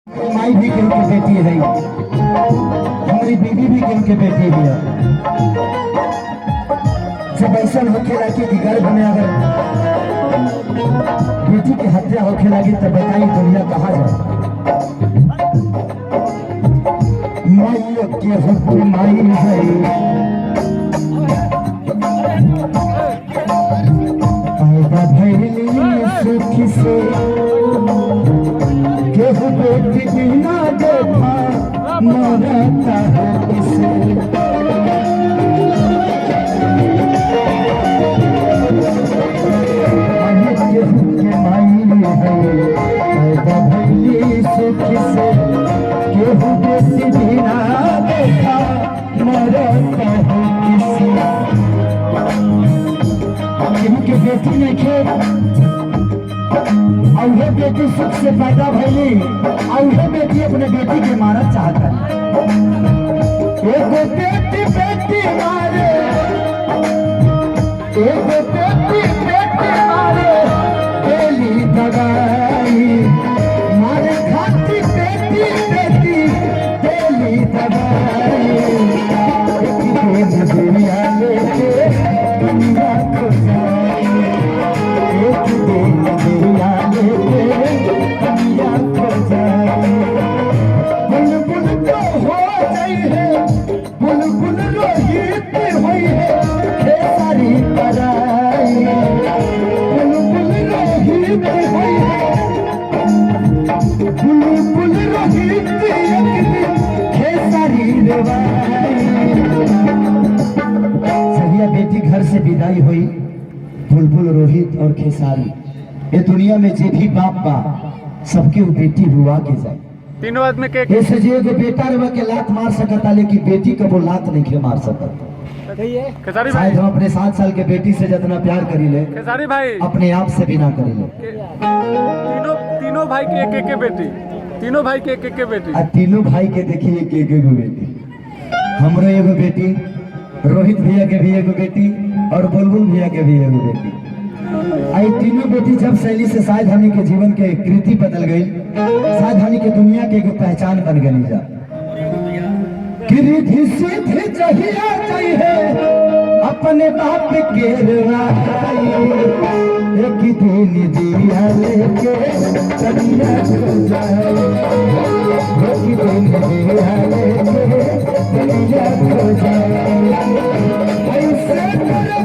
माई भी केहू के बेटी है, हमारी बीवी भी केहू के बेटी है। जब ऐसा होखे लगे कि गर्भ में अगर बेटी की हत्या होखे लगी तब बताई दुनिया कहाँ जाए। माई के हुक्म माई है, पैदा भइली सुख से केहू बेटी बिना देखा मरता है किसे। केहू के माई है, पैदा भइली सुख से केहू बेटी बिना देखा मरता है किसे। केहू के बेटी नहीं खे और बेटी सुख से पैदा भैली और बेटी अपने बेटी के मारना चाहता है। एगो बेटी बेटी मारे, एगो बेटी बेटी मारे बेली दवाई, मारे खाती बेटी बेटी बेली दवाई। एक दुनिया लेके दुनिया को जाए, एक दुनिया बुलबुल तो हो गई है, बुलबुल रोहित हुई है खेसारी पराई। बुलबुल रोहित हुई है, बुलबुल रोहित एक दिन खेसारी रवाई। सरिया बेटी घर से विदाई हुई, बुलबुल रोहित और खेसारी। ये दुनिया में जे भी बाप बा सबके वो बेटी हुआ के जाए। तीनों आदमी के ऐसे जे के बेटा रवा के लात मार सकता, लेकिन बेटी को वो लात नहीं खे मार सकता। खेसारी भाई, शायद हम अपने 7 साल के बेटी से जितना प्यार करी ले, खेसारी भाई अपने आप से भी ना करी ले। तीनों भाई के एक बेटी, तीनों भाई के एक बेटी। तीनों भाई के देखिए एक एगो बेटी। हमरो एगो बेटी, रोहित भैया के भी एगो बेटी और बुलबुल भैया के भी एगो बेटी। आई तीनों बेटी जब शैली से शायद हमी के जीवन के कृति बदल गई, शायद हमी के दुनिया के एक पहचान बन गई। जा कृति सिद्धि चाहिए अपने बाप के रवाई, एक दिन दिया लेके कलिया खो जाए, एक दिन दिया लेके कलिया खो जाए। ऐसे तरफ